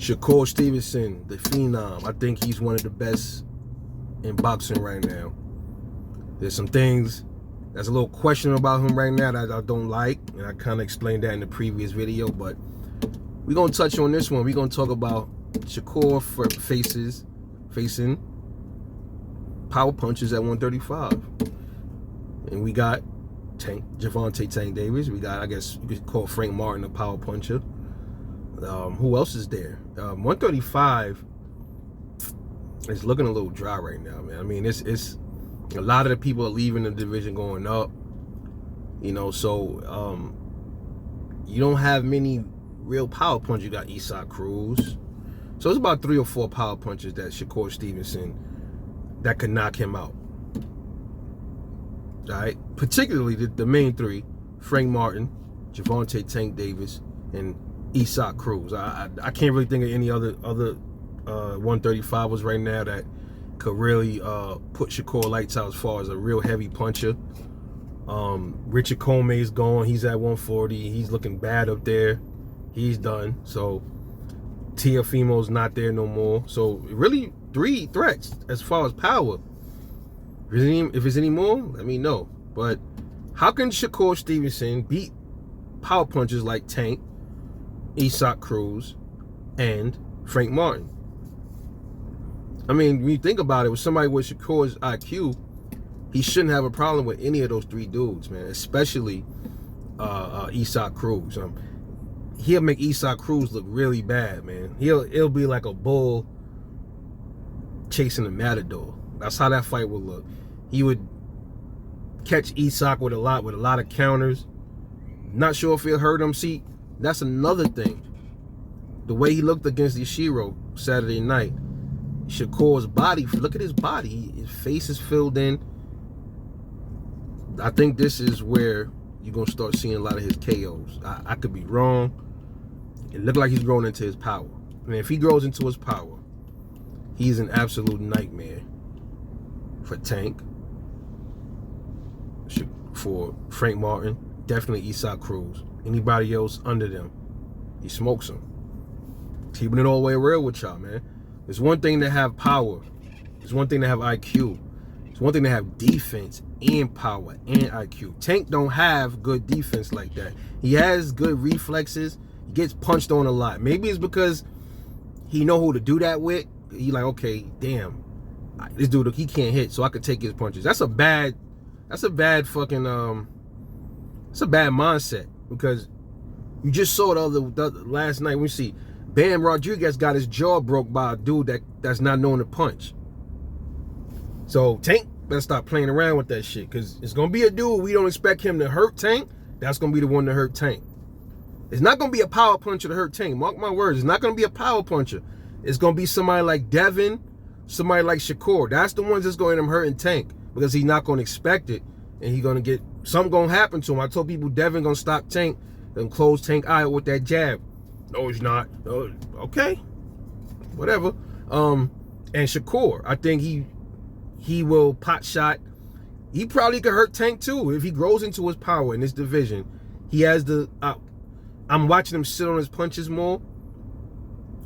Shakur Stevenson, the Phenom. I think he's one of the best in boxing right now. There's some things that's a little questionable about him right now that I don't like, and I kind of explained that in the previous video, but we're going to touch on this one. We're going to talk about Shakur facing power punches at 135. And we got Gervonta Tank Davis. We got, I guess you could call Frank Martin a power puncher. Who else is there? 135 is looking a little dry right now, man. I mean, it's a lot of the people are leaving the division going up, you know, so you don't have many real power punches. You got Isaac Cruz. So it's about 3 or 4 power punches that Shakur Stevenson that could knock him out. All right, particularly the main 3: Frank Martin, Gervonta Tank Davis, and Isaac Cruz. I can't really think of any other 135ers right now that could really put Shakur lights out as far as a real heavy puncher. Richard Come's gone. He's at 140. He's looking bad up there. He's done. So Teofimo's not there no more. So really 3 threats as far as power. If there's any more, let me know. But how can Shakur Stevenson beat power punchers like Tank, Isaac Cruz, and Frank Martin? I mean, when you think about it, with somebody with Shakur's IQ, he shouldn't have a problem with any of those 3 dudes, man. Especially Isaac Cruz. He'll make Isaac Cruz look really bad, man. It'll be like a bull chasing a matador. That's how that fight would look. He would catch Isaac with a lot of counters. Not sure if he'll hurt him. See, that's another thing. The way he looked against Ishiro Saturday night, Shakur's body, look at his body. His face is filled in. I think this is where you're going to start seeing a lot of his KOs. I could be wrong. It looked like he's growing into his power. And if he grows into his power, he's an absolute nightmare for Tank, for Frank Martin, definitely Isaac Cruz. Anybody else under them, he smokes them. Keeping it all the way real with y'all, man. It's one thing to have power. It's one thing to have IQ. It's one thing to have defense and power and IQ. Tank don't have good defense like that. He has good reflexes. He gets punched on a lot. Maybe it's because he know who to do that with. He like, okay, damn, this dude, he can't hit, so I could take his punches. That's a bad fucking it's a bad mindset, because you just saw the last night. We see Bam Rodriguez got his jaw broke by a dude that's not known to punch. So Tank better stop playing around with that shit, because it's gonna be a dude we don't expect him to hurt Tank. That's gonna be the one to hurt Tank. It's not gonna be a power puncher to hurt Tank. Mark my words. It's not gonna be a power puncher. It's gonna be somebody like Devin, somebody like Shakur. That's the ones that's going to end up hurting Tank, because he's not gonna expect it, and he's gonna get something gonna happen to him. I told people Devin gonna stop Tank and close Tank eye with that jab. No, he's not. No, okay, whatever. And Shakur, I think he will pot shot. He probably could hurt Tank too if he grows into his power in this division. He has the. I'm watching him sit on his punches more,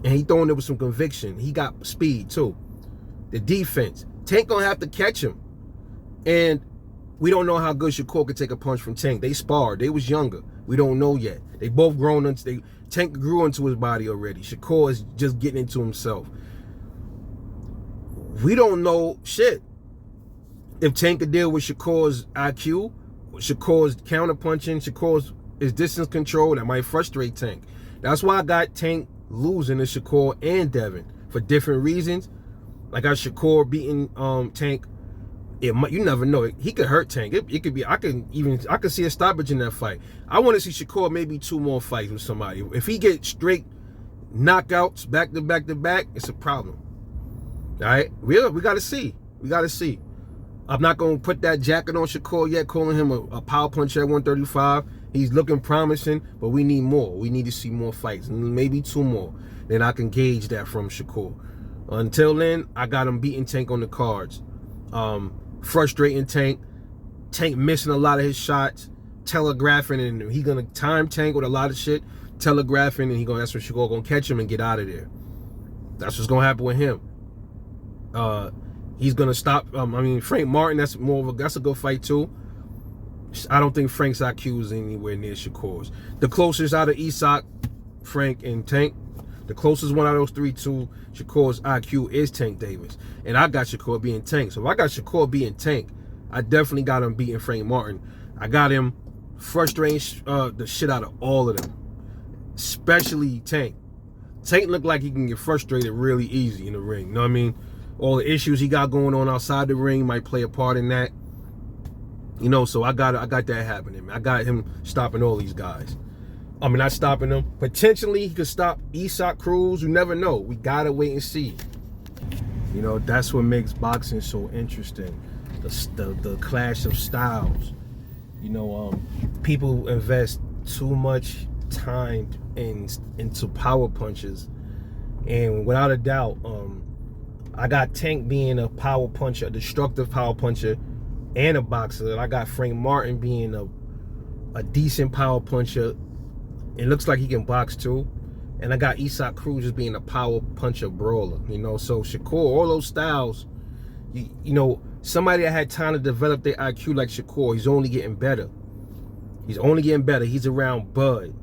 and he throwing it with some conviction. He got speed too. The defense, Tank gonna have to catch him, and we don't know how good Shakur could take a punch from Tank. They sparred. They was younger. We don't know yet. They both grown into. Tank grew into his body already. Shakur is just getting into himself. We don't know shit. If Tank could deal with Shakur's IQ, Shakur's counter punching, Shakur's distance control, that might frustrate Tank. That's why I got Tank losing to Shakur and Devin for different reasons. Like I got Shakur beating Tank. You never know. He could hurt Tank. It could be. I could see a stoppage in that fight. I want to see Shakur maybe 2 more fights with somebody. If he gets straight knockouts back to back to back, it's a problem. All right, we got to see. We got to see. I'm not gonna put that jacket on Shakur yet, calling him a power puncher at 135. He's looking promising, but we need more. We need to see more fights, maybe 2 more. Then I can gauge that from Shakur. Until then, I got him beating Tank on the cards. Frustrating Tank missing a lot of his shots, telegraphing, and he gonna time Tank with a lot of shit, telegraphing, and that's when Shakur gonna catch him and get out of there. That's what's gonna happen with him. He's gonna stop. Frank Martin. That's a good fight too. I don't think Frank's IQ is anywhere near Shakur's. The closest out of Isak, Frank, and Tank, the closest one out of those three to Shakur's IQ is Tank Davis. And I got Shakur beating Tank. So if I got Shakur beating Tank, I definitely got him beating Frank Martin. I got him frustrating the shit out of all of them, especially Tank. Tank looked like he can get frustrated really easy in the ring. You know what I mean? All the issues he got going on outside the ring might play a part in that. You know, so I got that happening. I got him stopping all these guys. Not stopping them. Potentially, he could stop Isak Cruz. You never know. We gotta wait and see. You know, that's what makes boxing so interesting. The clash of styles. You know, people invest too much time into power punches, and without a doubt, I got Tank being a power puncher, a destructive power puncher, and a boxer. And I got Frank Martin being a decent power puncher. It looks like he can box too. And I got Isak Cruz as being a power puncher brawler. You know, so Shakur, all those styles, you know, somebody that had time to develop their IQ like Shakur, he's only getting better. He's only getting better. He's around Bud.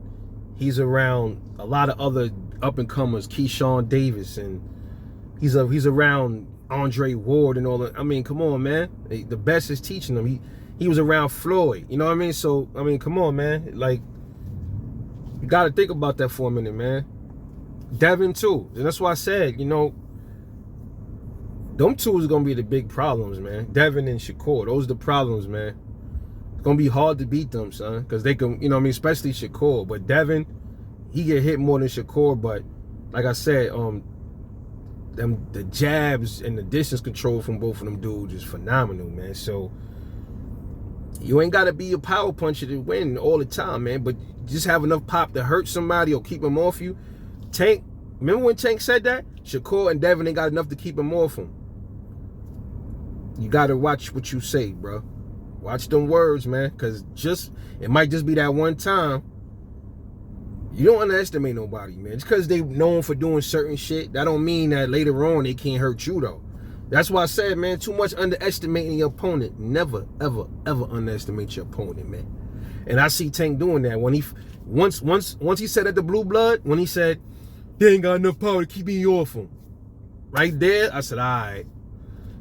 He's around a lot of other up-and-comers, Keyshawn Davis, and he's around Andre Ward and all that. I mean, come on, man. The best is teaching him. He was around Floyd. You know what I mean? So, I mean, come on, man. Like, you got to think about that for a minute, man. Devin, too. And that's why I said, you know, them two is going to be the big problems, man. Devin and Shakur. Those are the problems, man. It's going to be hard to beat them, son. Because they can, you know what I mean? Especially Shakur. But Devin, he get hit more than Shakur. But, like I said, the jabs and the distance control from both of them dudes is phenomenal, man. So, you ain't got to be a power puncher to win all the time, man. But just have enough pop to hurt somebody or keep him off you. Tank, remember when Tank said that? Shakur and Devin ain't got enough to keep him off him. You got to watch what you say, bro. Watch them words, man. Because it might just be that one time. You don't underestimate nobody, man. Just because they known for doing certain shit, that don't mean that later on they can't hurt you, though. That's why I said, man, too much underestimating your opponent. Never, ever, ever underestimate your opponent, man. And I see Tank doing that. When once he said at the Blue Blood, when he said, they ain't got enough power to keep me off him. Right there, I said, all right.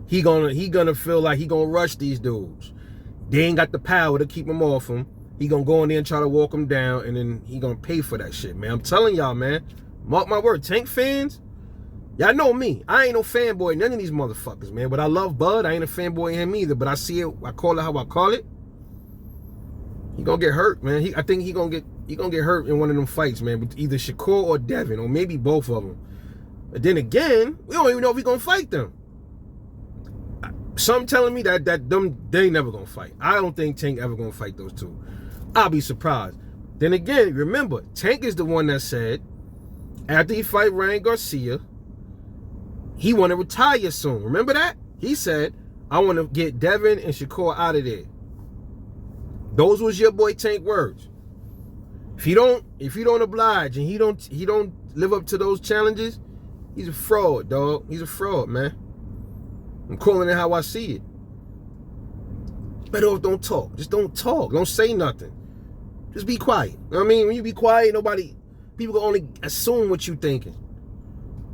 He gonna feel like he gonna rush these dudes. They ain't got the power to keep him off him. He gonna go in there and try to walk him down, and then he gonna pay for that shit, man. I'm telling y'all, man. Mark my word, Tank fans, y'all know me. I ain't no fanboy, none of these motherfuckers, man. But I love Bud. I ain't a fanboy of him either. But I see it. I call it how I call it. He gonna get hurt, man. I think he gonna get hurt in one of them fights, man. With either Shakur or Devin, or maybe both of them. But then again, we don't even know if he gonna fight them. Something telling me that they ain't never gonna fight. I don't think Tank ever gonna fight those two. I'll be surprised. Then again, remember, Tank is the one that said after he fight Ryan Garcia, he want to retire soon. Remember that? He said, I want to get Devin and Shakur out of there. Those was your boy Tank words. If you don't oblige and he don't live up to those challenges, he's a fraud, dog. He's a fraud, man. I'm calling it how I see it. Better off don't talk. Just don't talk. Don't say nothing. Just be quiet. You know what I mean? When you be quiet, people can only assume what you thinking.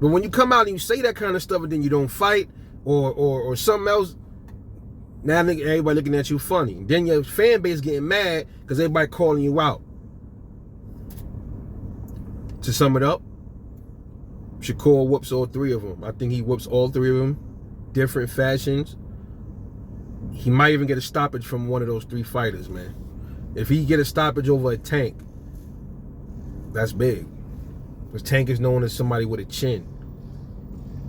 But when you come out and you say that kind of stuff and then you don't fight or something else, now everybody looking at you funny. Then your fan base getting mad because everybody calling you out. To sum it up, Shakur whoops all three of them. I think he whoops all three of them. Different fashions. He might even get a stoppage from one of those three fighters, man. If he get a stoppage over a Tank, that's big. Because Tank is known as somebody with a chin.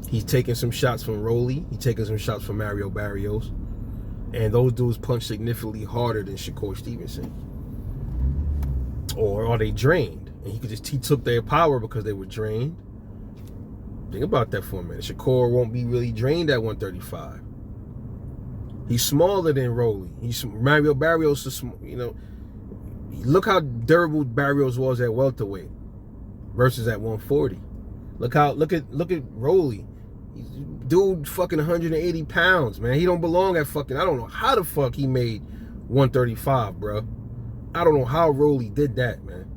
He's taking some shots from Rolly. He's taking some shots from Mario Barrios. And those dudes punch significantly harder than Shakur Stevenson. Or are they drained? And he took their power because they were drained. Think about that for a minute. Shakur won't be really drained at 135. He's smaller than Rolly. Mario Barrios is, you know, look how durable Barrios was at welterweight versus at 140. Look at Rolly. Dude fucking 180 pounds, man. He don't belong at fucking, I don't know how the fuck he made 135, bro. I don't know how Rolly did that, man.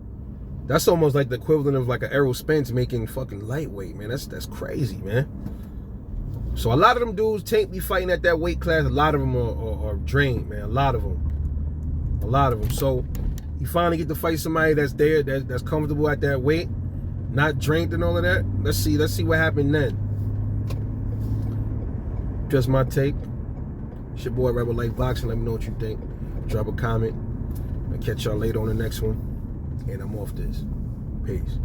That's almost like the equivalent of like an Errol Spence making fucking lightweight, man. That's crazy, man. So a lot of them dudes Tank be fighting at that weight class. A lot of them are drained, man. A lot of them. So you finally get to fight somebody that's there, that's comfortable at that weight, not drained and all of that. Let's see what happened then. Just my take. It's your boy Rebel Life Boxing. Let me know what you think. Drop a comment. I'll catch y'all later on the next one. And I'm off this. Peace.